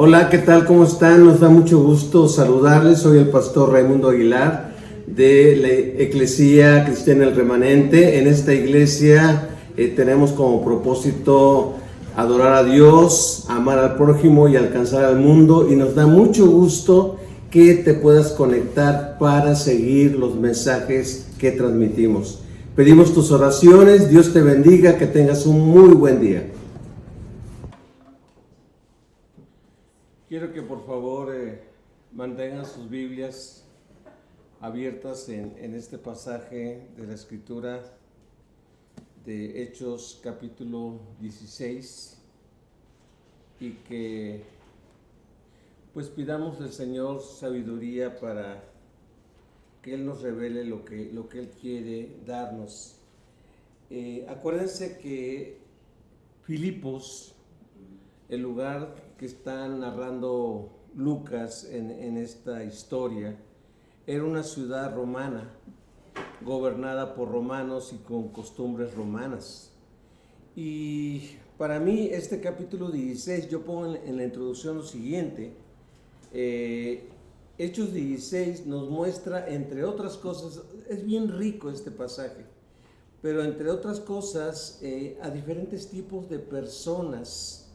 Hola, ¿qué tal? ¿Cómo están? Nos da mucho gusto saludarles. Soy el pastor Raimundo Aguilar de la Eclesía Cristiana El Remanente. En esta iglesia tenemos como propósito adorar a Dios, amar al prójimo y alcanzar al mundo. Y nos da mucho gusto que te puedas conectar para seguir los mensajes que transmitimos. Pedimos tus oraciones. Dios te bendiga, que tengas un muy buen día. Quiero que por favor mantengan sus Biblias abiertas en este pasaje de la Escritura de Hechos capítulo 16 y que pues pidamos al Señor sabiduría para que Él nos revele lo que Él quiere darnos. Acuérdense que Filipos, el lugar que está narrando Lucas en esta historia, era una ciudad romana, gobernada por romanos y con costumbres romanas. Y para mí este capítulo 16, yo pongo en la introducción lo siguiente. Hechos 16 nos muestra, entre otras cosas, es bien rico este pasaje, pero entre otras cosas, a diferentes tipos de personas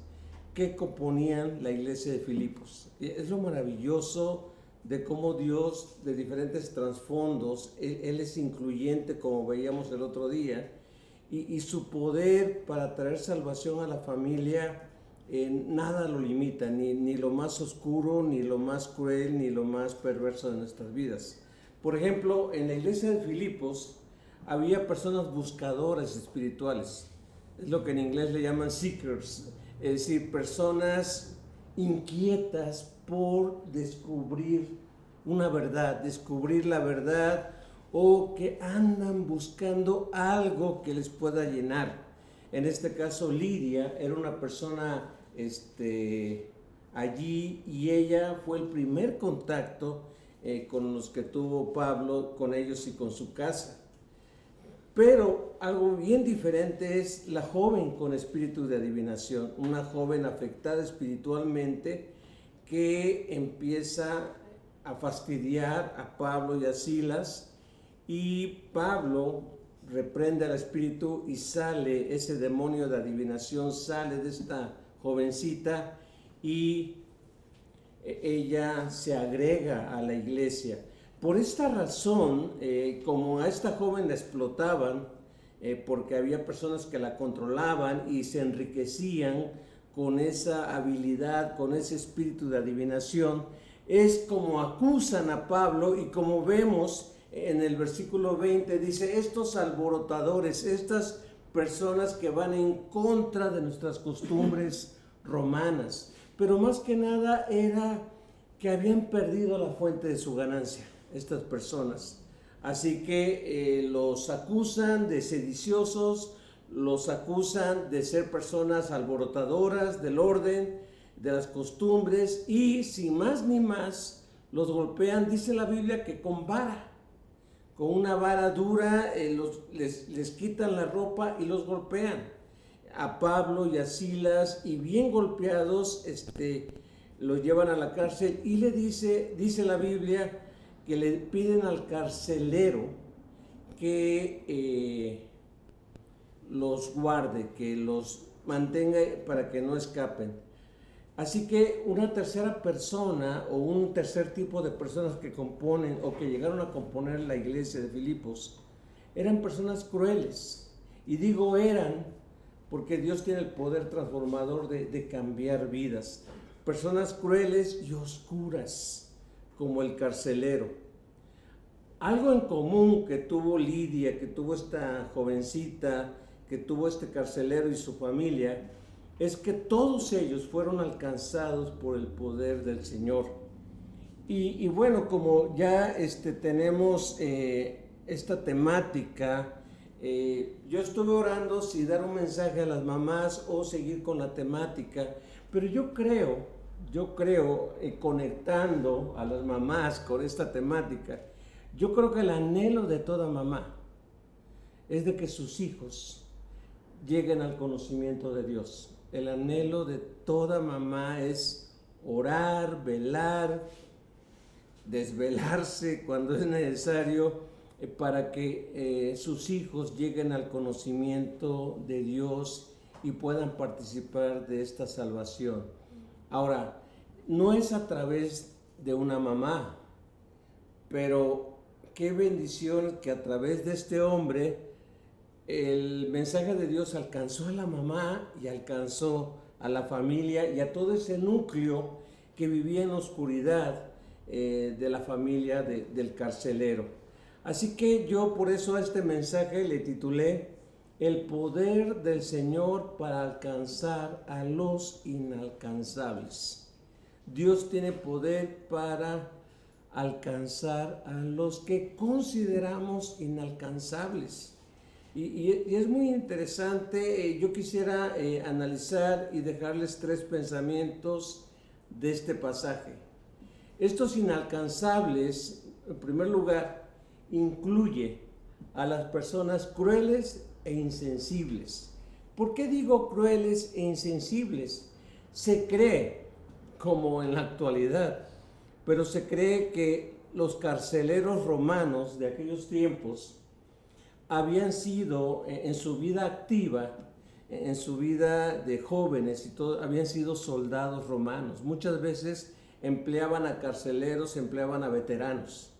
que componían la iglesia de Filipos. Es lo maravilloso de cómo Dios, de diferentes trasfondos, Él es incluyente, como veíamos el otro día, y su poder para traer salvación a la familia, nada lo limita, ni lo más oscuro, ni lo más cruel, ni lo más perverso de nuestras vidas. Por ejemplo, en la iglesia de Filipos había personas buscadoras espirituales, es lo que en inglés le llaman seekers, es decir, personas inquietas por descubrir una verdad, descubrir la verdad, o que andan buscando algo que les pueda llenar. En este caso, Lidia era una persona allí, y ella fue el primer contacto con los que tuvo Pablo, con ellos y con su casa. Pero algo bien diferente es la joven con espíritu de adivinación, una joven afectada espiritualmente que empieza a fastidiar a Pablo y a Silas, y Pablo reprende al espíritu y sale ese demonio de adivinación, sale de esta jovencita y ella se agrega a la iglesia. Por esta razón, como a esta joven la explotaban, porque había personas que la controlaban y se enriquecían con esa habilidad, con ese espíritu de adivinación, es como acusan a Pablo, y como vemos en el versículo 20, dice: estos alborotadores, estas personas que van en contra de nuestras costumbres romanas, pero más que nada era que habían perdido la fuente de su ganancia estas personas. Así que los acusan de sediciosos, los acusan de ser personas alborotadoras del orden, de las costumbres, y sin más ni más los golpean, dice la Biblia, que con vara, con una vara dura, les quitan la ropa y los golpean a Pablo y a Silas, y bien golpeados los llevan a la cárcel, y le dice la Biblia que le piden al carcelero que los guarde, que los mantenga para que no escapen. Así que una tercera persona, o un tercer tipo de personas que componen o que llegaron a componer la iglesia de Filipos, eran personas crueles. Y digo eran porque Dios tiene el poder transformador de cambiar vidas. Personas crueles y oscuras, como el carcelero. Algo en común que tuvo Lidia, que tuvo esta jovencita, que tuvo este carcelero y su familia, es que todos ellos fueron alcanzados por el poder del Señor. Y bueno, como ya tenemos esta temática, yo estuve orando si dar un mensaje a las mamás o seguir con la temática, pero yo creo, conectando a las mamás con esta temática, yo creo que el anhelo de toda mamá es de que sus hijos lleguen al conocimiento de Dios. El anhelo de toda mamá es orar, velar, desvelarse cuando es necesario para que sus hijos lleguen al conocimiento de Dios y puedan participar de esta salvación. Ahora, no es a través de una mamá, pero qué bendición que a través de este hombre el mensaje de Dios alcanzó a la mamá y alcanzó a la familia y a todo ese núcleo que vivía en oscuridad de la familia del carcelero. Así que yo por eso a este mensaje le titulé El poder del Señor para alcanzar a los inalcanzables. Dios tiene poder para alcanzar a los que consideramos inalcanzables. Y es muy interesante. Yo quisiera analizar y dejarles 3 pensamientos de este pasaje. Estos inalcanzables, en primer lugar, incluye a las personas crueles e insensibles. ¿Por qué digo crueles e insensibles? Se cree, como en la actualidad, pero se cree que los carceleros romanos de aquellos tiempos habían sido en su vida activa, en su vida de jóvenes y todo, habían sido soldados romanos. Muchas veces empleaban a carceleros, empleaban a veteranos,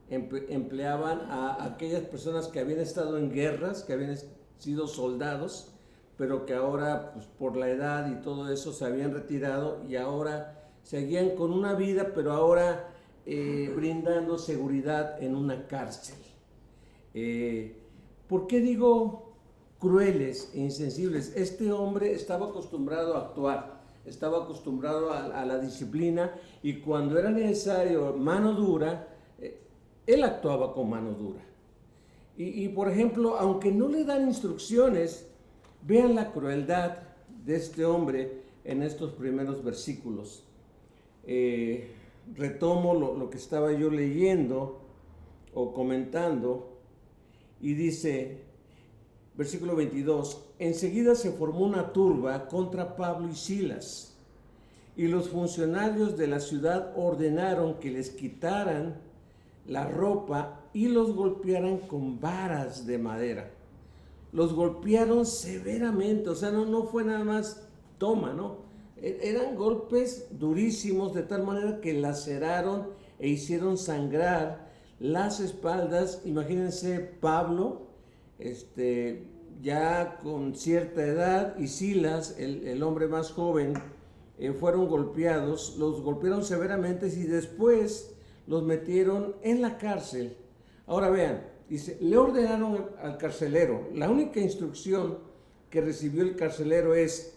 empleaban a aquellas personas que habían estado en guerras, que habían sido soldados, pero que ahora pues, por la edad y todo eso se habían retirado y ahora seguían con una vida, pero ahora brindando seguridad en una cárcel. ¿Por qué digo crueles e insensibles? Este hombre estaba acostumbrado a actuar, estaba acostumbrado a la disciplina, y cuando era necesario mano dura, él actuaba con mano dura. Y por ejemplo, aunque no le dan instrucciones, vean la crueldad de este hombre en estos primeros versículos. Retomo lo que estaba yo leyendo o comentando. Y dice, versículo 22, enseguida se formó una turba contra Pablo y Silas, y los funcionarios de la ciudad ordenaron que les quitaran la ropa y los golpearan con varas de madera. Los golpearon severamente, o sea, no fue nada más toma, ¿no? Eran golpes durísimos, de tal manera que laceraron e hicieron sangrar las espaldas. Imagínense Pablo, ya con cierta edad, y Silas, el hombre más joven, fueron golpeados, los golpearon severamente y después los metieron en la cárcel. Ahora vean, dice, le ordenaron al carcelero, la única instrucción que recibió el carcelero es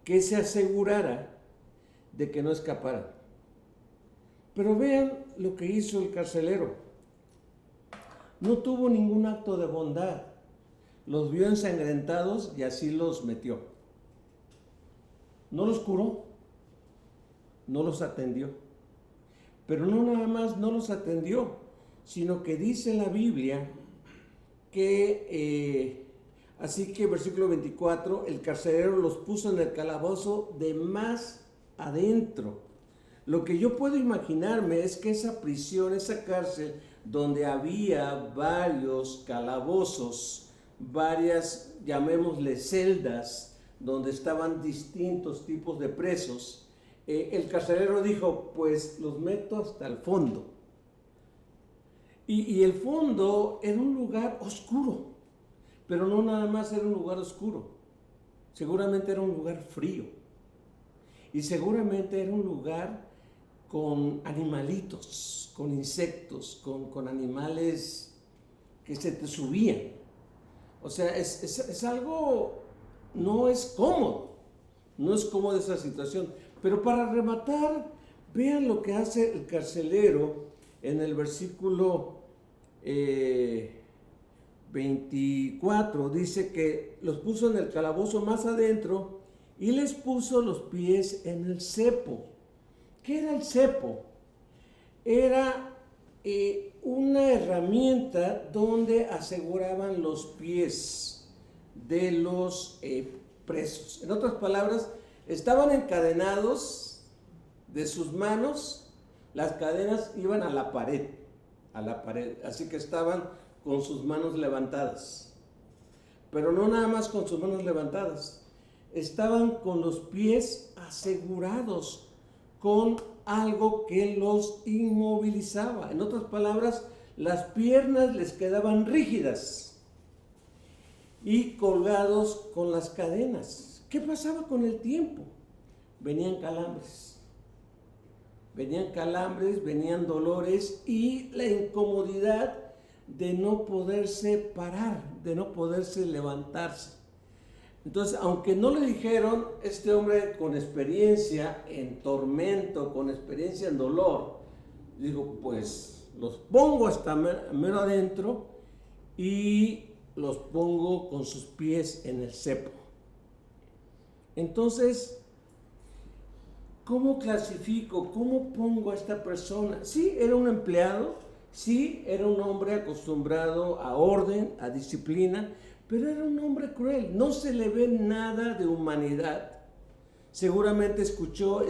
que se asegurara de que no escapara. Pero vean lo que hizo el carcelero. No tuvo ningún acto de bondad. Los vio ensangrentados y así los metió. No los curó, no los atendió. Pero no nada más no los atendió, sino que dice la Biblia que, así que versículo 24, el carcelero los puso en el calabozo de más adentro. Lo que yo puedo imaginarme es que esa prisión, esa cárcel, donde había varios calabozos, varias, llamémosle celdas, donde estaban distintos tipos de presos, el carcelero dijo, pues los meto hasta el fondo. Y el fondo era un lugar oscuro, pero no nada más era un lugar oscuro, seguramente era un lugar frío, y seguramente era un lugar con animalitos, con insectos, con animales que se te subían. O sea, es algo, no es cómodo esa situación. Pero para rematar, vean lo que hace el carcelero en el versículo 24. Dice que los puso en el calabozo más adentro y les puso los pies en el cepo. ¿Qué era el cepo? Era una herramienta donde aseguraban los pies de los presos. En otras palabras, estaban encadenados De sus manos, las cadenas iban a la pared, así que estaban con sus manos levantadas. Pero no nada más con sus manos levantadas, estaban con los pies asegurados con algo que los inmovilizaba. En otras palabras, las piernas les quedaban rígidas y colgados con las cadenas. ¿Qué pasaba con el tiempo? Venían calambres, venían dolores y la incomodidad de no poderse parar, de no poderse levantarse. Entonces, aunque no le dijeron, este hombre con experiencia en tormento, con experiencia en dolor, digo, pues los pongo hasta mero adentro y los pongo con sus pies en el cepo. Entonces, ¿cómo clasifico? ¿Cómo pongo a esta persona? Sí, era un empleado, sí, era un hombre acostumbrado a orden, a disciplina, pero era un hombre cruel, no se le ve nada de humanidad. Seguramente escuchó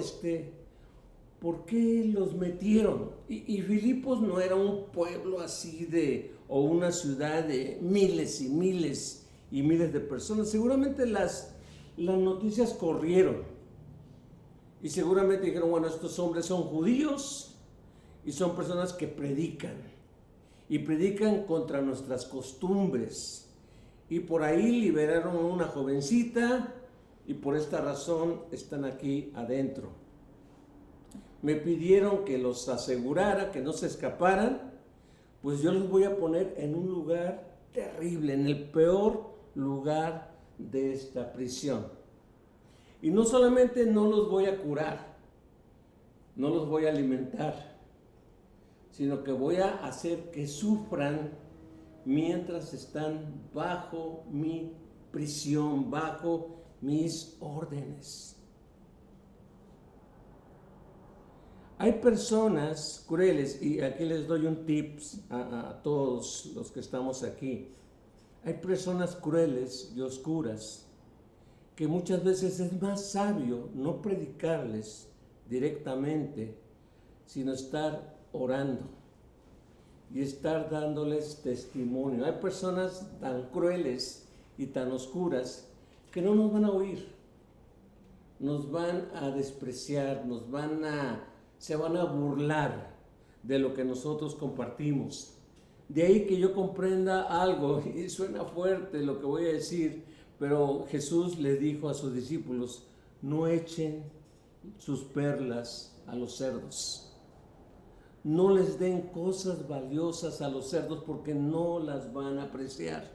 ¿por qué los metieron? Y Filipos no era un pueblo así o una ciudad de miles y miles y miles de personas. Seguramente las noticias corrieron y seguramente dijeron, bueno, estos hombres son judíos y son personas que predican y predican contra nuestras costumbres. Y por ahí liberaron a una jovencita y por esta razón están aquí adentro. Me pidieron que los asegurara, que no se escaparan, pues yo los voy a poner en un lugar terrible, en el peor lugar de esta prisión. Y no solamente no los voy a curar, no los voy a alimentar, sino que voy a hacer que sufran mientras están bajo mi prisión, bajo mis órdenes. Hay personas crueles, y aquí les doy un tips a todos los que estamos aquí. Hay personas crueles y oscuras que muchas veces es más sabio no predicarles directamente, sino estar orando y estar dándoles testimonio. Hay personas tan crueles y tan oscuras que no nos van a oír, nos van a despreciar, se van a burlar de lo que nosotros compartimos. De ahí que yo comprenda algo, y suena fuerte lo que voy a decir, pero Jesús le dijo a sus discípulos, no echen sus perlas a los cerdos. No les den cosas valiosas a los cerdos porque no las van a apreciar,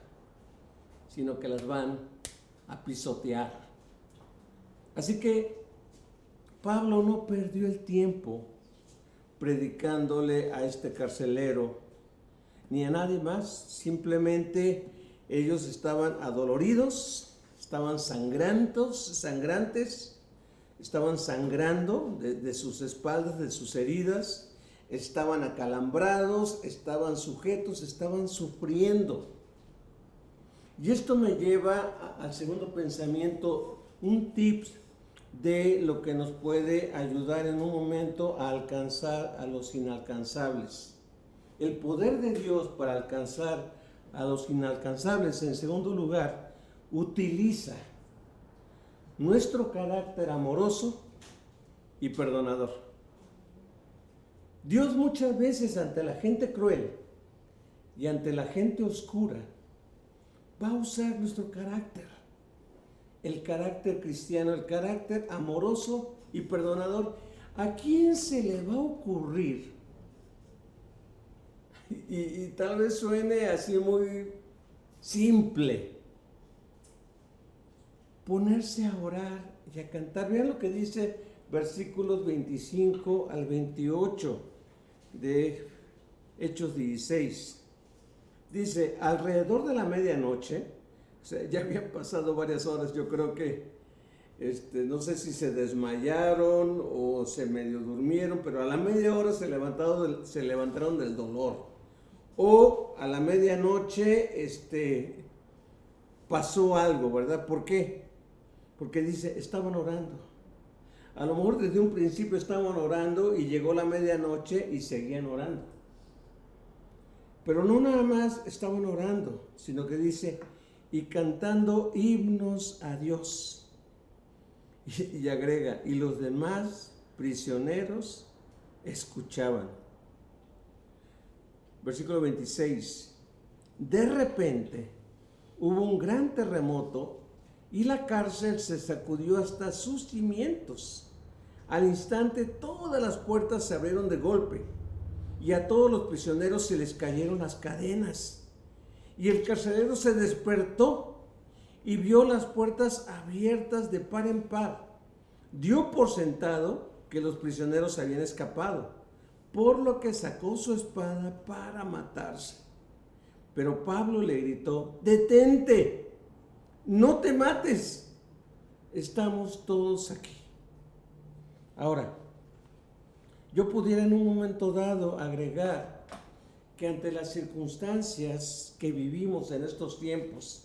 sino que las van a pisotear. Así que Pablo no perdió el tiempo predicándole a este carcelero ni a nadie más. Simplemente ellos estaban adoloridos, estaban sangrantes, estaban sangrando de sus espaldas, de sus heridas. Estaban acalambrados, estaban sujetos, estaban sufriendo. Y esto me lleva al segundo pensamiento, un tip de lo que nos puede ayudar en un momento a alcanzar a los inalcanzables. El poder de Dios para alcanzar a los inalcanzables, en segundo lugar, utiliza nuestro carácter amoroso y perdonador. Dios muchas veces ante la gente cruel y ante la gente oscura va a usar nuestro carácter, el carácter cristiano, el carácter amoroso y perdonador. ¿A quién se le va a ocurrir? Y tal vez suene así muy simple, ponerse a orar y a cantar. Vean lo que dice versículos 25 al 28 de Hechos 16. Dice, alrededor de la medianoche, o sea, ya habían pasado varias horas, yo creo que, no sé si se desmayaron o se medio durmieron, pero a la media hora se levantaron del dolor. O a la medianoche, pasó algo, ¿verdad? ¿Por qué? Porque dice, estaban orando. A lo mejor desde un principio estaban orando y llegó la medianoche y seguían orando. Pero no nada más estaban orando, sino que dice, y cantando himnos a Dios. Y agrega, y los demás prisioneros escuchaban. Versículo 26. De repente hubo un gran terremoto y la cárcel se sacudió hasta sus cimientos. Al instante todas las puertas se abrieron de golpe y a todos los prisioneros se les cayeron las cadenas. Y el carcelero se despertó y vio las puertas abiertas de par en par. Dio por sentado que los prisioneros habían escapado, por lo que sacó su espada para matarse. Pero Pablo le gritó, detente, no te mates, estamos todos aquí. Ahora, yo pudiera en un momento dado agregar que ante las circunstancias que vivimos en estos tiempos,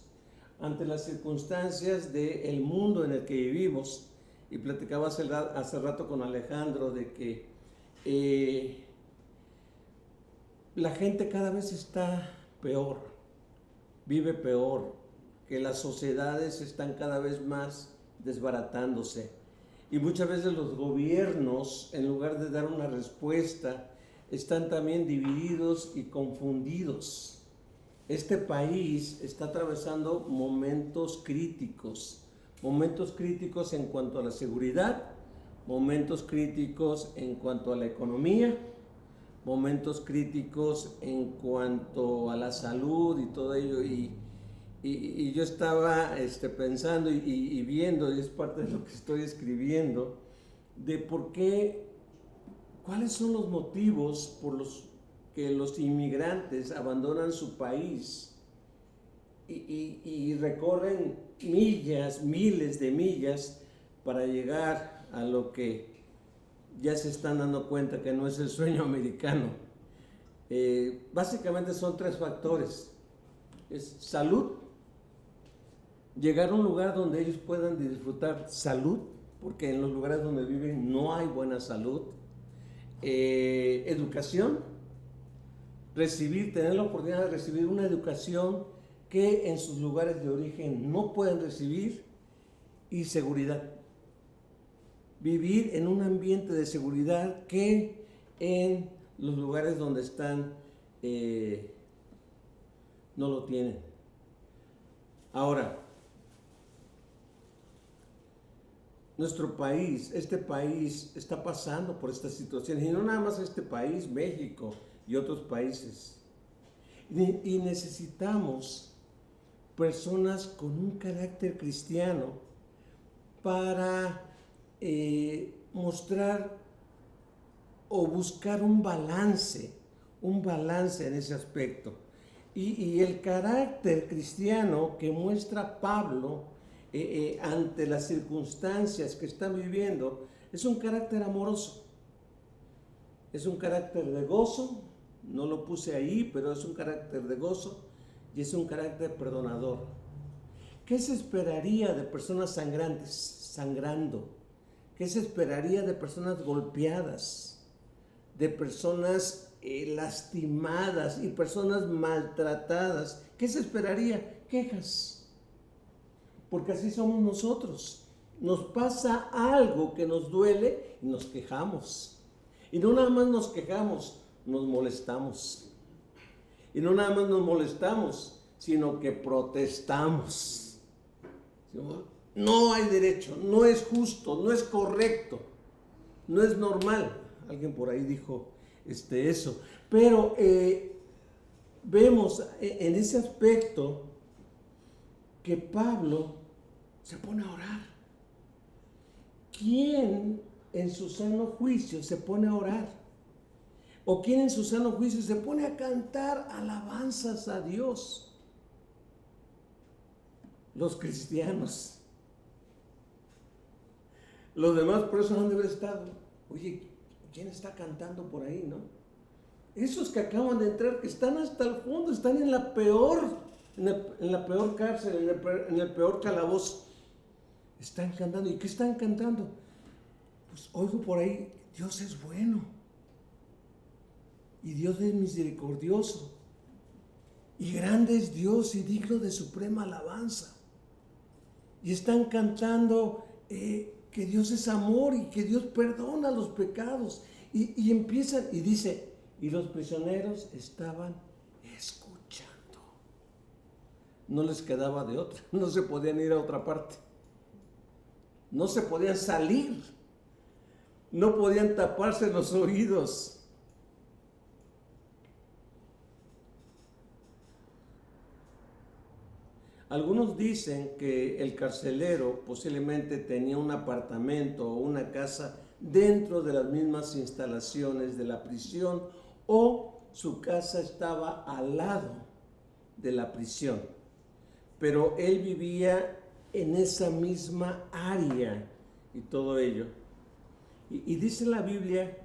ante las circunstancias del mundo en el que vivimos, y platicaba hace rato con Alejandro de que la gente cada vez está peor, vive peor, que las sociedades están cada vez más desbaratándose. Y muchas veces los gobiernos, en lugar de dar una respuesta, están también divididos y confundidos. Este país está atravesando momentos críticos en cuanto a la seguridad, momentos críticos en cuanto a la economía, momentos críticos en cuanto a la salud y todo ello. Y yo estaba pensando y viendo, y es parte de lo que estoy escribiendo, de por qué, cuáles son los motivos por los que los inmigrantes abandonan su país y recorren millas, miles de millas para llegar a lo que ya se están dando cuenta que no es el sueño americano. Básicamente son tres factores. Es salud, llegar a un lugar donde ellos puedan disfrutar salud, porque en los lugares donde viven no hay buena salud. Educación, tener la oportunidad de recibir una educación que en sus lugares de origen no pueden recibir, y seguridad. Vivir en un ambiente de seguridad que en los lugares donde están no lo tienen. Ahora, nuestro país, este país está pasando por esta situación, y no nada más este país, México y otros países. Y necesitamos personas con un carácter cristiano para mostrar o buscar un balance en ese aspecto. Y el carácter cristiano que muestra Pablo ante las circunstancias que están viviendo es un carácter amoroso, es un carácter de gozo. No lo puse ahí, pero es un carácter de gozo y es un carácter perdonador. ¿Qué se esperaría de personas sangrantes, sangrando? ¿Qué se esperaría de personas golpeadas, de personas lastimadas y personas maltratadas? ¿Qué se esperaría? Quejas. Porque así somos nosotros. Nos pasa algo que nos duele y nos quejamos. Y no nada más nos quejamos, nos molestamos. Y no nada más nos molestamos, sino que protestamos. No hay derecho, no es justo, no es correcto, no es normal. Alguien por ahí dijo eso. Pero vemos en ese aspecto que Pablo se pone a orar. ¿Quién en su sano juicio se pone a orar? ¿O quién en su sano juicio se pone a cantar alabanzas a Dios? Los cristianos. Los demás por eso han de haber estado. Oye, ¿quién está cantando por ahí, no? Esos que acaban de entrar, que están hasta el fondo, están en la peor cárcel, en el peor calabozo. Están cantando. ¿Y qué están cantando? pues oigo por ahí, Dios es bueno y Dios es misericordioso y grande es Dios y digno de suprema alabanza. Y están cantando que Dios es amor y que Dios perdona los pecados. Y empiezan, y dice, y los prisioneros estaban escuchando. No les quedaba de otra, no se podían ir a otra parte. No se podían salir. No podían taparse los oídos. Algunos dicen que el carcelero posiblemente tenía un apartamento o una casa dentro de las mismas instalaciones de la prisión, o su casa estaba al lado de la prisión, pero él vivía en esa misma área y todo ello. Y dice la Biblia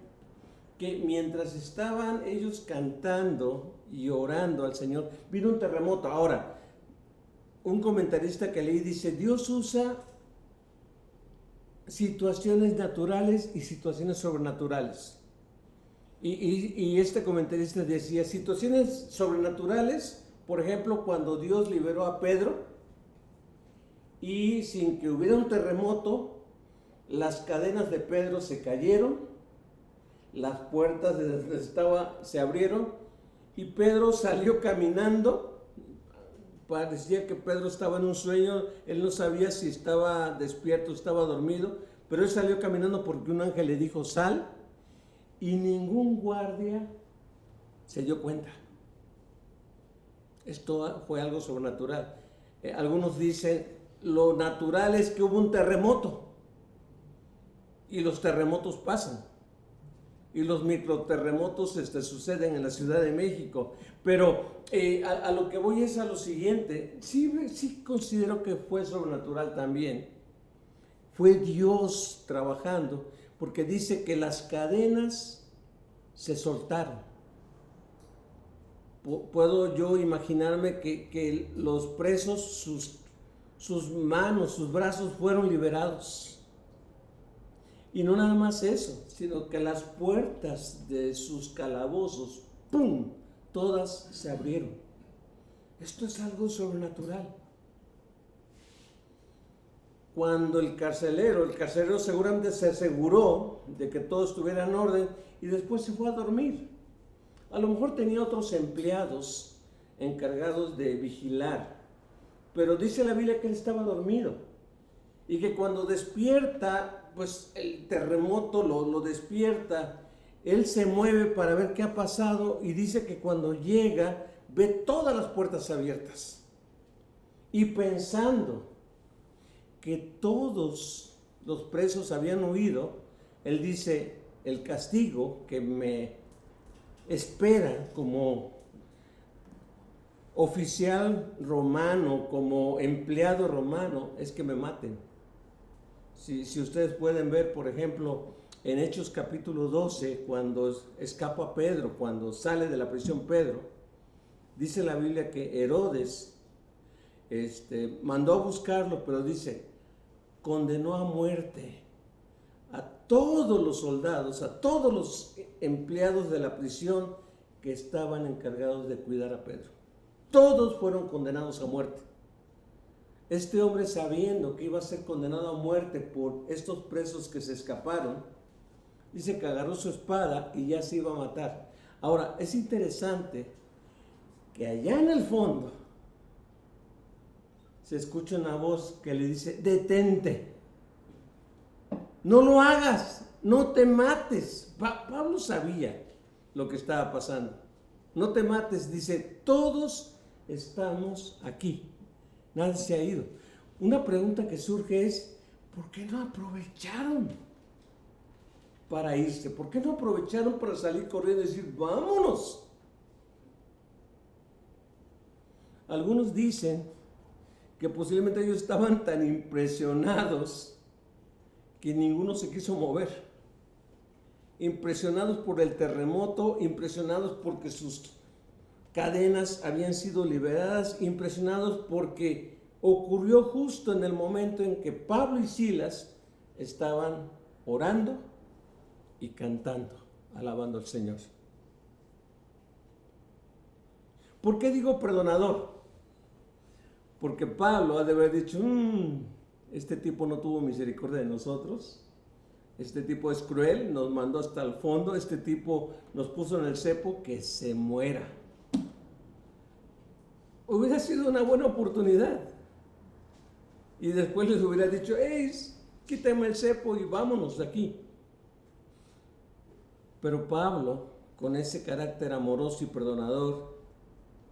que mientras estaban ellos cantando y orando al Señor, vino un terremoto. Ahora, un comentarista que leí dice, Dios usa situaciones naturales y situaciones sobrenaturales. Y este comentarista decía, situaciones sobrenaturales, por ejemplo, cuando Dios liberó a Pedro y sin que hubiera un terremoto, las cadenas de Pedro se cayeron, las puertas de donde estaba se abrieron y Pedro salió caminando. Parecía que Pedro estaba en un sueño, él no sabía si estaba despierto o estaba dormido, pero él salió caminando porque un ángel le dijo, sal, y ningún guardia se dio cuenta. Esto fue algo sobrenatural. Algunos dicen, lo natural es que hubo un terremoto, y los terremotos pasan. Y los microterremotos suceden en la Ciudad de México. Pero a lo que voy es a lo siguiente. Sí considero que fue sobrenatural también. Fue Dios trabajando, porque dice que las cadenas se soltaron. Puedo yo imaginarme que los presos, sus manos, sus brazos fueron liberados. Y no nada más eso, sino que las puertas de sus calabozos, ¡pum!, todas se abrieron. Esto es algo sobrenatural. Cuando el carcelero seguramente se aseguró de que todo estuviera en orden y después se fue a dormir. A lo mejor tenía otros empleados encargados de vigilar, pero dice la Biblia que él estaba dormido y que cuando despierta, pues el terremoto lo despierta, él se mueve para ver qué ha pasado y dice que cuando llega ve todas las puertas abiertas y pensando que todos los presos habían huido, él dice, el castigo que me espera como oficial romano, como empleado romano, es que me maten. Si ustedes pueden ver, por ejemplo, en Hechos capítulo 12, cuando escapa Pedro, cuando sale de la prisión Pedro, dice la Biblia que Herodes mandó a buscarlo, pero dice, condenó a muerte a todos los soldados, a todos los empleados de la prisión que estaban encargados de cuidar a Pedro. Todos fueron condenados a muerte. Este hombre, sabiendo que iba a ser condenado a muerte por estos presos que se escaparon, dice que agarró su espada y ya se iba a matar. Ahora, es interesante que allá en el fondo se escucha una voz que le dice, detente, no lo hagas, no te mates. Pablo sabía lo que estaba pasando. No te mates, dice, todos estamos aquí. Nadie se ha ido. Una pregunta que surge es, ¿por qué no aprovecharon para irse? ¿Por qué no aprovecharon para salir corriendo y decir, vámonos? Algunos dicen que posiblemente ellos estaban tan impresionados que ninguno se quiso mover. Impresionados por el terremoto, impresionados porque sus cadenas habían sido liberadas, impresionados porque ocurrió justo en el momento en que Pablo y Silas estaban orando y cantando, alabando al Señor. ¿Por qué digo perdonador? Porque Pablo ha de haber dicho, este tipo no tuvo misericordia de nosotros, este tipo es cruel, nos mandó hasta el fondo, este tipo nos puso en el cepo, que se muera. Hubiera sido una buena oportunidad. Y después les hubiera dicho, hey, quítame el cepo y vámonos de aquí. Pero Pablo, con ese carácter amoroso y perdonador,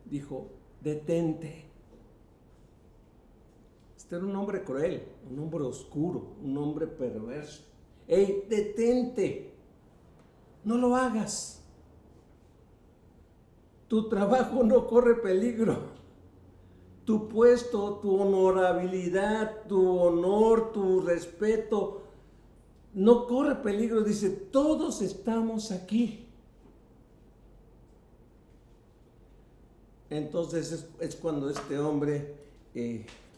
dijo, detente. Este era un hombre cruel, un hombre oscuro, un hombre perverso. Hey, detente, no lo hagas. Tu trabajo no corre peligro. Tu puesto, tu honorabilidad, tu honor, tu respeto, no corre peligro. Dice, todos estamos aquí. Entonces es cuando este hombre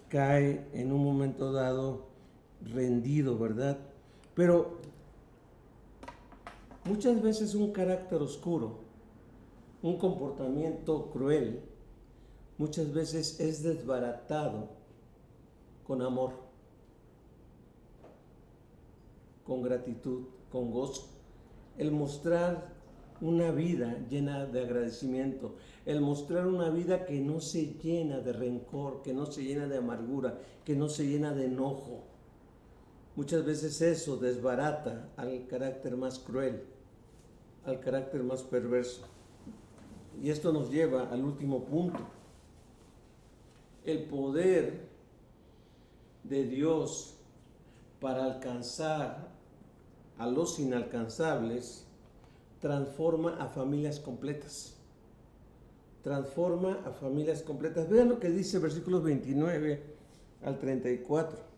cae en un momento dado rendido, ¿verdad? Pero muchas veces un carácter oscuro, un comportamiento cruel, muchas veces es desbaratado con amor, con gratitud, con gozo. El mostrar una vida llena de agradecimiento, el mostrar una vida que no se llena de rencor, que no se llena de amargura, que no se llena de enojo. Muchas veces eso desbarata al carácter más cruel, al carácter más perverso. Y esto nos lleva al último punto. El poder de Dios para alcanzar a los inalcanzables transforma a familias completas. Transforma a familias completas. Vean lo que dice versículos 29 al 34.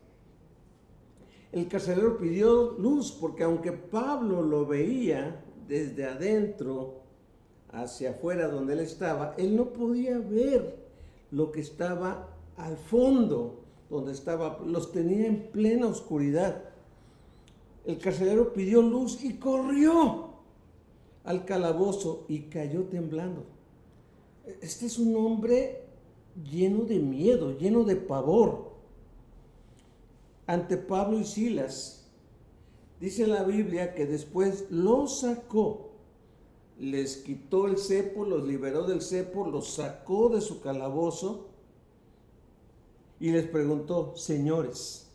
El carcelero pidió luz porque aunque Pablo lo veía desde adentro hacia afuera donde él estaba, él no podía ver lo que estaba al fondo, donde estaba, los tenía en plena oscuridad. El carcelero pidió luz y corrió al calabozo y cayó temblando. Este es un hombre lleno de miedo, lleno de pavor. Ante Pablo y Silas, dice la Biblia que después los sacó, les quitó el cepo, los liberó del cepo, los sacó de su calabozo y les preguntó, señores,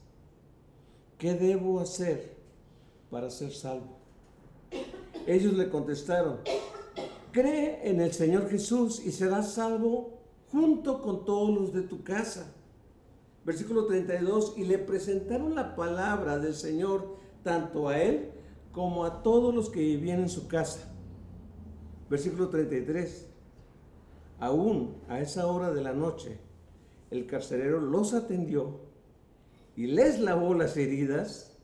¿qué debo hacer para ser salvo? Ellos le contestaron, cree en el Señor Jesús y serás salvo junto con todos los de tu casa. Versículo 32, y le presentaron la palabra del Señor tanto a él como a todos los que vivían en su casa. Versículo 33, aún a esa hora de la noche, el carcelero los atendió y les lavó las heridas.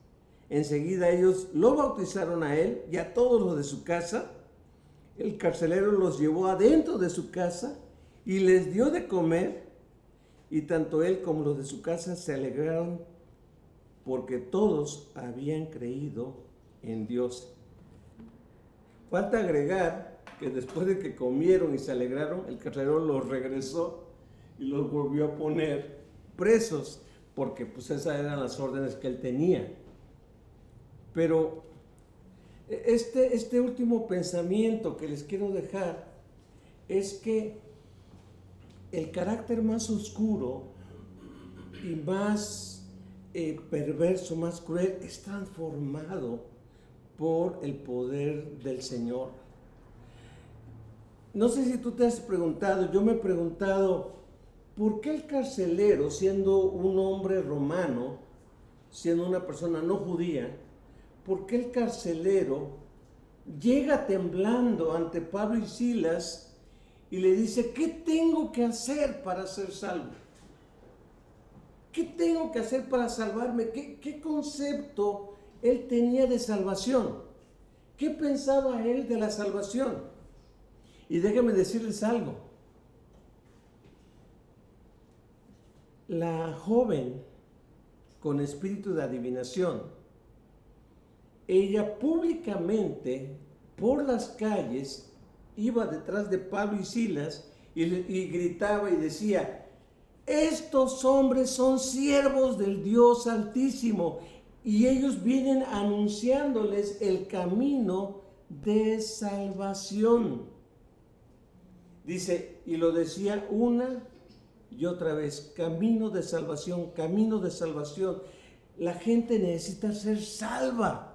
Enseguida ellos lo bautizaron a él y a todos los de su casa. El carcelero los llevó adentro de su casa y les dio de comer, y tanto él como los de su casa se alegraron porque todos habían creído en Dios. Falta agregar que después de que comieron y se alegraron, el carcelero los regresó y los volvió a poner presos, porque pues esas eran las órdenes que él tenía. Pero este último pensamiento que les quiero dejar es que el carácter más oscuro y más perverso, más cruel, es transformado por el poder del Señor. No sé si tú te has preguntado, yo me he preguntado, ¿por qué el carcelero, siendo un hombre romano, siendo una persona no judía, por qué el carcelero llega temblando ante Pablo y Silas y le dice, ¿qué tengo que hacer para ser salvo? ¿Qué tengo que hacer para salvarme? ¿Qué concepto él tenía de salvación? ¿Qué pensaba él de la salvación? Y déjenme decirles algo. La joven con espíritu de adivinación ella públicamente por las calles iba detrás de Pablo y Silas y gritaba y decía: estos hombres son siervos del Dios Altísimo y ellos vienen anunciándoles el camino de salvación. Dice, y lo decía una y otra vez: camino de salvación, camino de salvación. La gente necesita ser salva.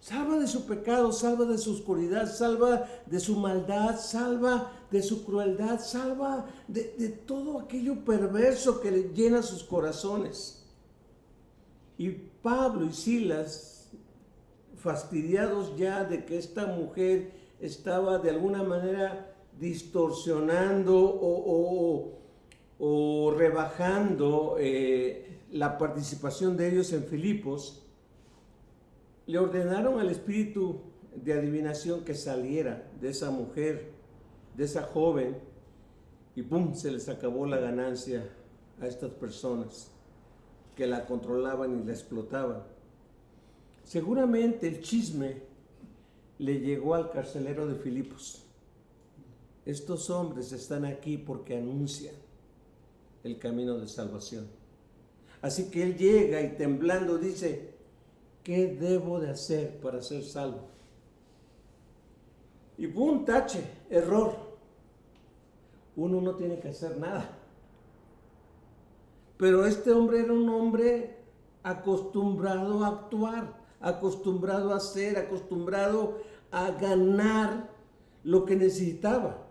Salva de su pecado, salva de su oscuridad, salva de su maldad, salva de su crueldad, salva de todo aquello perverso que le llena sus corazones. Y Pablo y Silas, fastidiados ya de que esta mujer estaba de alguna manera distorsionando o rebajando la participación de ellos en Filipos, le ordenaron al espíritu de adivinación que saliera de esa mujer, de esa joven, y ¡pum!, se les acabó la ganancia a estas personas que la controlaban y la explotaban. Seguramente el chisme le llegó al carcelero de Filipos. Estos hombres están aquí porque anuncian el camino de salvación. Así que él llega y temblando dice: ¿qué debo de hacer para ser salvo? Y ¡pum!, tache, error. Uno no tiene que hacer nada. Pero este hombre era un hombre acostumbrado a actuar, acostumbrado a hacer, acostumbrado a ganar lo que necesitaba.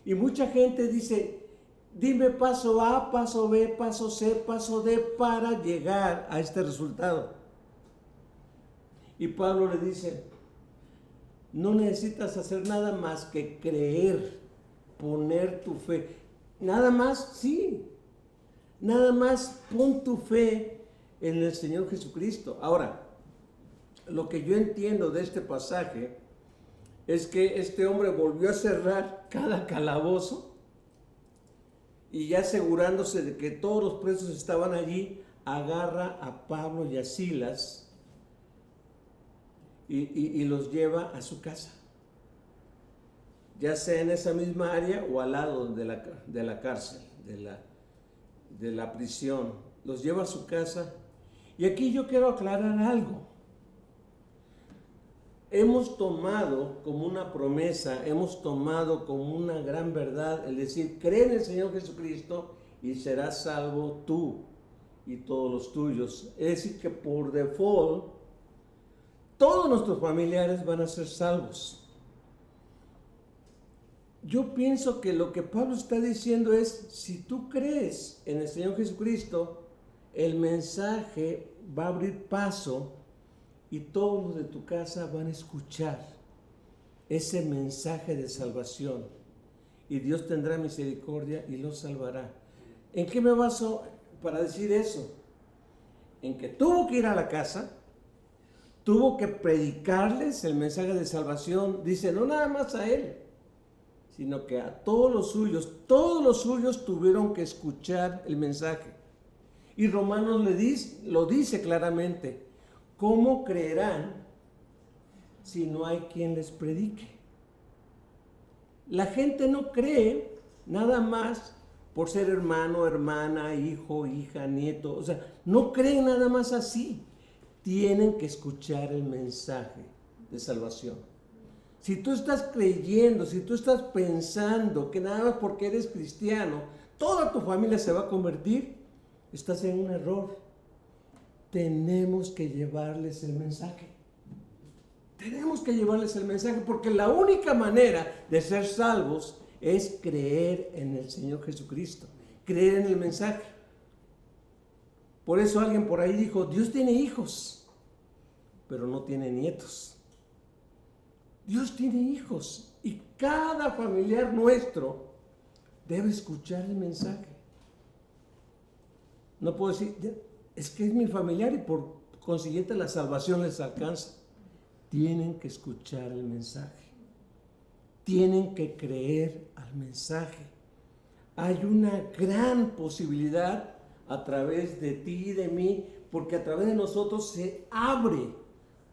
Y mucha gente dice: dime paso A, paso B, paso C, paso D para llegar a este resultado. Y Pablo le dice: no necesitas hacer nada más que creer, poner tu fe. Nada más, sí. Nada más pon tu fe en el Señor Jesucristo. Ahora, lo que yo entiendo de este pasaje es que este hombre volvió a cerrar cada calabozo y ya asegurándose de que todos los presos estaban allí, agarra a Pablo y a Silas y los lleva a su casa, ya sea en esa misma área o al lado de la cárcel, de la prisión. Los lleva a su casa. Y aquí yo quiero aclarar algo. Hemos tomado como una promesa, hemos tomado como una gran verdad el decir: cree en el Señor Jesucristo y serás salvo tú y todos los tuyos. Es decir, que por default todos nuestros familiares van a ser salvos. Yo pienso que lo que Pablo está diciendo es: si tú crees en el Señor Jesucristo, el mensaje va a abrir paso y todos los de tu casa van a escuchar ese mensaje de salvación. Y Dios tendrá misericordia y los salvará. ¿En qué me baso para decir eso? En que tuvo que ir a la casa, tuvo que predicarles el mensaje de salvación. Dice, no nada más a él, sino que a todos los suyos tuvieron que escuchar el mensaje. Y Romanos lo dice claramente: ¿cómo creerán si no hay quien les predique? La gente no cree nada más por ser hermano, hermana, hijo, hija, nieto. O sea, no creen nada más así. Tienen que escuchar el mensaje de salvación. Si tú estás creyendo, si tú estás pensando que nada más porque eres cristiano, toda tu familia se va a convertir, estás en un error. Tenemos que llevarles el mensaje. Tenemos que llevarles el mensaje, porque la única manera de ser salvos es creer en el Señor Jesucristo, creer en el mensaje. Por eso alguien por ahí dijo: Dios tiene hijos, pero no tiene nietos. Dios tiene hijos y cada familiar nuestro debe escuchar el mensaje. No puedo decir, es que es mi familiar y por consiguiente la salvación les alcanza. Tienen que escuchar el mensaje. Tienen que creer al mensaje. Hay una gran posibilidad a través de ti y de mí, porque a través de nosotros se abre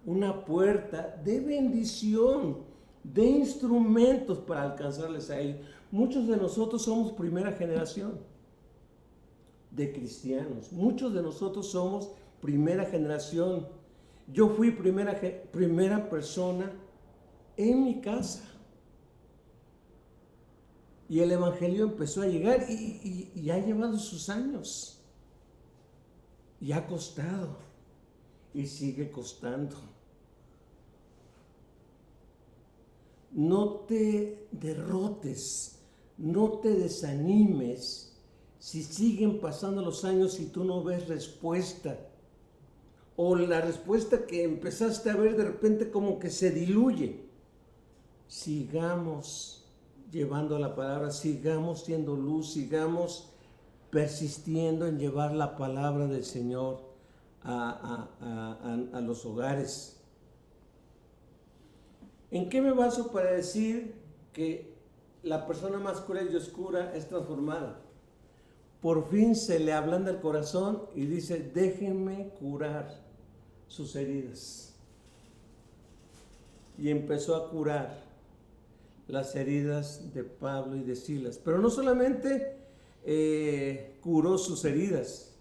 una puerta de bendición, de instrumentos para alcanzarles a ellos. Muchos de nosotros somos primera generación de cristianos. Muchos de nosotros somos primera generación. Yo fui primera persona en mi casa. Y el evangelio empezó a llegar y ha llevado sus años. Y ha costado. Y sigue costando. No te derrotes, no te desanimes si siguen pasando los años y tú no ves respuesta. O la respuesta que empezaste a ver de repente como que se diluye. Sigamos llevando la palabra, sigamos siendo luz, sigamos persistiendo en llevar la palabra del Señor a los hogares. ¿En qué me baso para decir que la persona más cruel y oscura es transformada? Por fin se le ablanda el corazón y dice, déjenme curar sus heridas. Y empezó a curar las heridas de Pablo y de Silas. Pero no solamente curó sus heridas,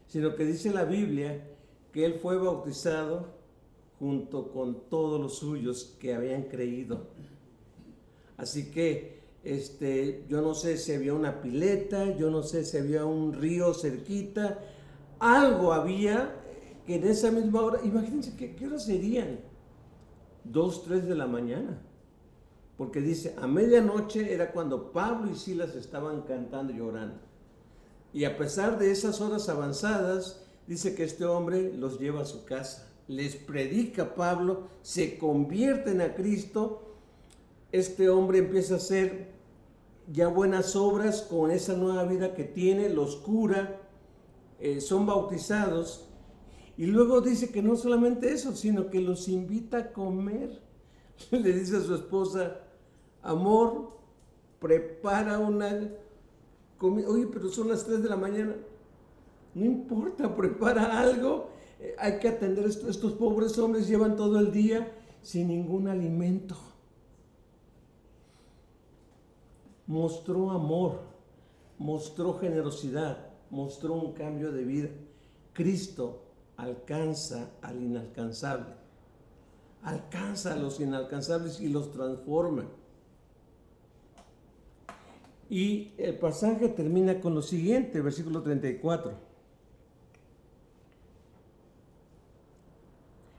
sino que dice la Biblia que él fue bautizado junto con todos los suyos que habían creído. Así que yo no sé si había una pileta, yo no sé si había un río cerquita, algo había que en esa misma hora, imagínense qué horas serían, 2, 3 de la mañana, porque dice, a medianoche era cuando Pablo y Silas estaban cantando y orando. Y a pesar de esas horas avanzadas, dice que este hombre los lleva a su casa. Les predica Pablo, se convierten a Cristo, este hombre empieza a hacer ya buenas obras con esa nueva vida que tiene, los cura, son bautizados, y luego dice que no solamente eso, sino que los invita a comer. Le dice a su esposa, amor, prepara una comida. Oye, pero son las 3 de la mañana. No importa, prepara algo. Hay que atender estos pobres hombres, llevan todo el día sin ningún alimento. Mostró amor, mostró generosidad, mostró un cambio de vida. Cristo alcanza al inalcanzable, alcanza a los inalcanzables y los transforma. Y el pasaje termina con lo siguiente, versículo 34.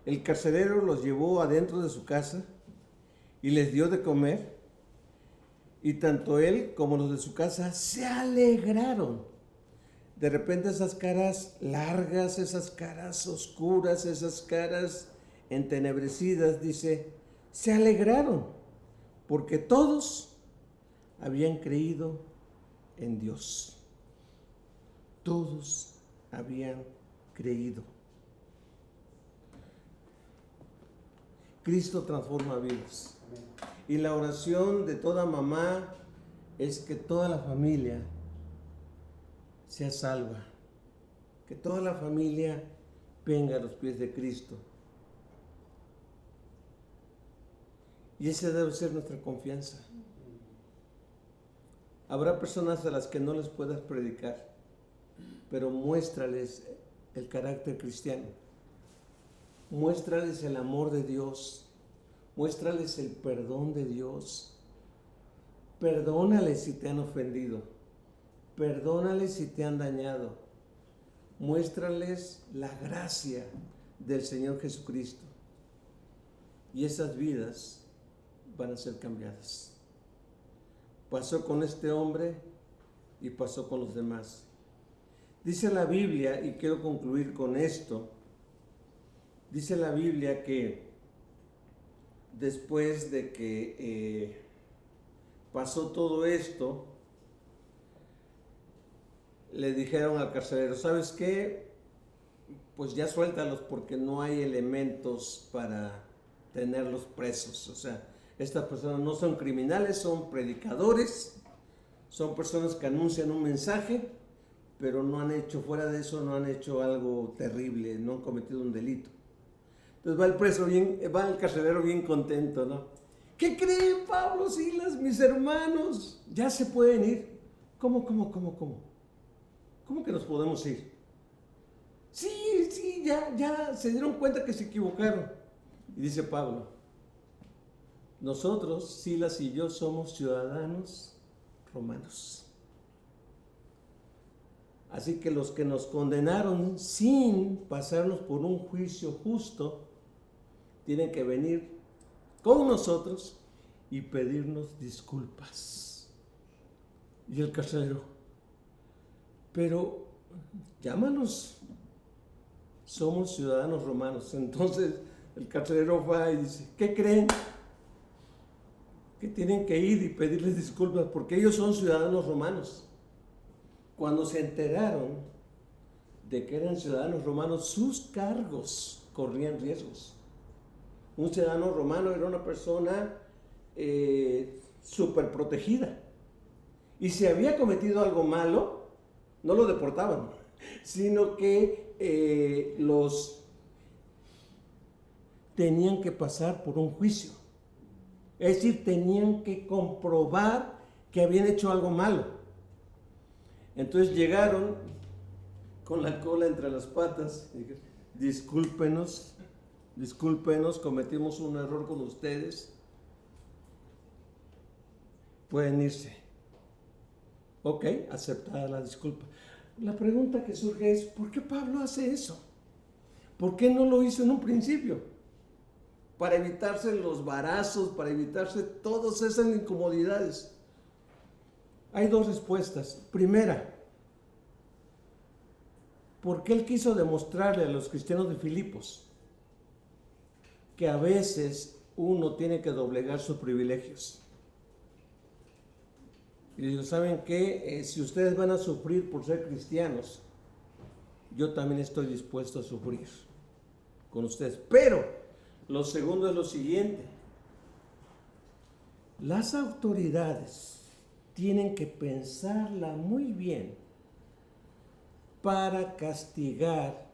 El carcelero los llevó adentro de su casa y les dio de comer, y tanto él como los de su casa se alegraron. De repente esas caras largas, esas caras oscuras, esas caras entenebrecidas, dice, se alegraron, porque todos habían creído en Dios. Todos habían creído. Cristo transforma vidas. Y la oración de toda mamá es que toda la familia sea salva, que toda la familia venga a los pies de Cristo. Y esa debe ser nuestra confianza. Habrá personas a las que no les puedas predicar, pero muéstrales el carácter cristiano. Muéstrales el amor de Dios. Muéstrales el perdón de Dios. Perdónales si te han ofendido. Perdónales si te han dañado. Muéstrales la gracia del Señor Jesucristo. Y esas vidas van a ser cambiadas. Pasó con este hombre y pasó con los demás. Dice la Biblia, y quiero concluir con esto, dice la Biblia que después de que pasó todo esto, le dijeron al carcelero, ¿sabes qué? Pues ya suéltalos porque no hay elementos para tenerlos presos. O sea, estas personas no son criminales, son predicadores, son personas que anuncian un mensaje, pero no han hecho, fuera de eso, no han hecho algo terrible, no han cometido un delito. Entonces va el carcelero bien contento, ¿no? ¿Qué creen, Pablo, Silas, mis hermanos? Ya se pueden ir. ¿Cómo? ¿Cómo que nos podemos ir? Sí, ya se dieron cuenta que se equivocaron. Y dice Pablo, nosotros, Silas y yo, somos ciudadanos romanos. Así que los que nos condenaron sin pasarnos por un juicio justo, tienen que venir con nosotros y pedirnos disculpas. Y el carcelero, pero llámanos, somos ciudadanos romanos. Entonces el carcelero va y dice, ¿qué creen? Que tienen que ir y pedirles disculpas porque ellos son ciudadanos romanos. Cuando se enteraron de que eran ciudadanos romanos, sus cargos corrían riesgos. Un ciudadano romano era una persona súper protegida. Y si había cometido algo malo, no lo deportaban, sino que los tenían que pasar por un juicio. Es decir, tenían que comprobar que habían hecho algo malo. Entonces llegaron con la cola entre las patas y dijeron, discúlpenos, cometimos un error con ustedes. Pueden irse. Ok, aceptada la disculpa. La pregunta que surge es, ¿por qué Pablo hace eso? ¿Por qué no lo hizo en un principio? Para evitarse los varazos, para evitarse todas esas incomodidades. Hay dos respuestas. Primera, porque él quiso demostrarle a los cristianos de Filipos que a veces uno tiene que doblegar sus privilegios. Y digo, ¿saben qué? Si ustedes van a sufrir por ser cristianos, yo también estoy dispuesto a sufrir con ustedes. Pero lo segundo es lo siguiente. Las autoridades tienen que pensarla muy bien para castigar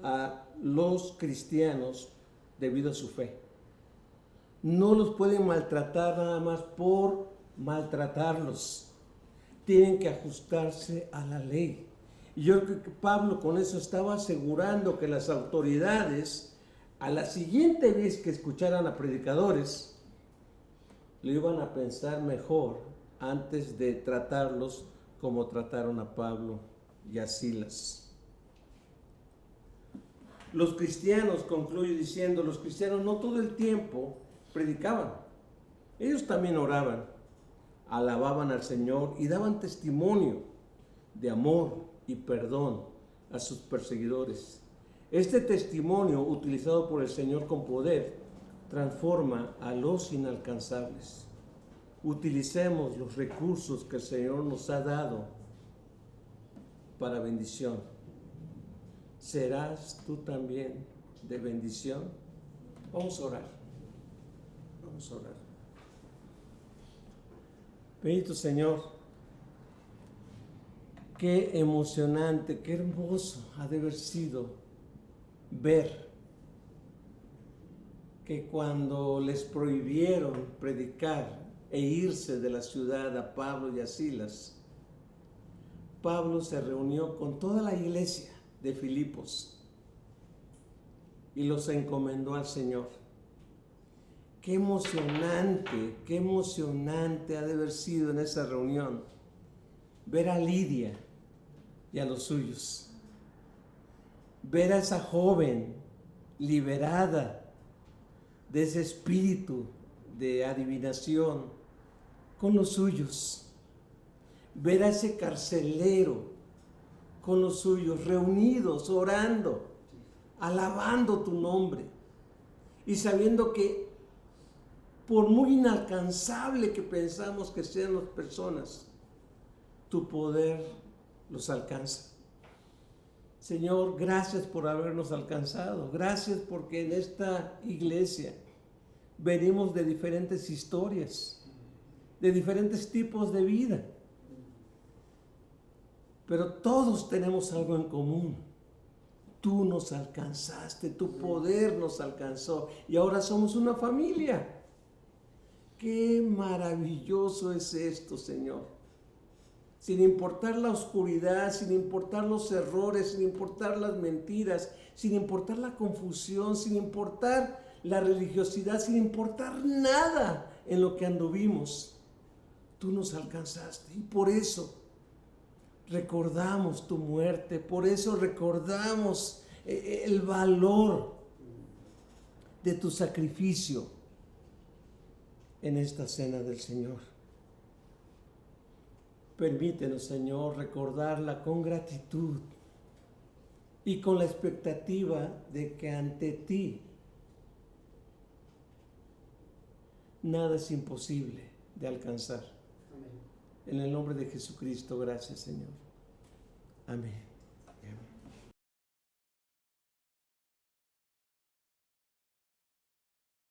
a los cristianos debido a su fe. No los pueden maltratar nada más por maltratarlos. Tienen que ajustarse a la ley. Y yo creo que Pablo con eso estaba asegurando que las autoridades, a la siguiente vez que escucharan a predicadores, lo iban a pensar mejor antes de tratarlos como trataron a Pablo y a Silas. Los cristianos, concluye diciendo, los cristianos no todo el tiempo predicaban. Ellos también oraban, alababan al Señor y daban testimonio de amor y perdón a sus perseguidores. Este testimonio, utilizado por el Señor con poder, transforma a los inalcanzables. Utilicemos los recursos que el Señor nos ha dado para bendición. ¿Serás tú también de bendición? Vamos a orar. Vamos a orar. Bendito Señor, qué emocionante, qué hermoso ha de haber sido ver que cuando les prohibieron predicar e irse de la ciudad a Pablo y a Silas, Pablo se reunió con toda la iglesia de Filipos y los encomendó al Señor. Qué emocionante ha de haber sido en esa reunión ver a Lidia y a los suyos, ver a esa joven liberada de ese espíritu de adivinación con los suyos, ver a ese carcelero con los suyos, reunidos, orando, alabando tu nombre y sabiendo que por muy inalcanzable que pensamos que sean las personas, tu poder los alcanza. Señor, gracias por habernos alcanzado. Gracias porque en esta iglesia venimos de diferentes historias, de diferentes tipos de vida. Pero todos tenemos algo en común. Tú nos alcanzaste, tu poder nos alcanzó y ahora somos una familia. Qué maravilloso es esto, Señor. Sin importar la oscuridad, sin importar los errores, sin importar las mentiras, sin importar la confusión, sin importar la religiosidad, sin importar nada en lo que anduvimos, tú nos alcanzaste. Y por eso recordamos tu muerte, por eso recordamos el valor de tu sacrificio en esta cena del Señor. Permítenos, Señor, recordarla con gratitud y con la expectativa de que ante ti nada es imposible de alcanzar. Amén. En el nombre de Jesucristo, gracias, Señor. Amén.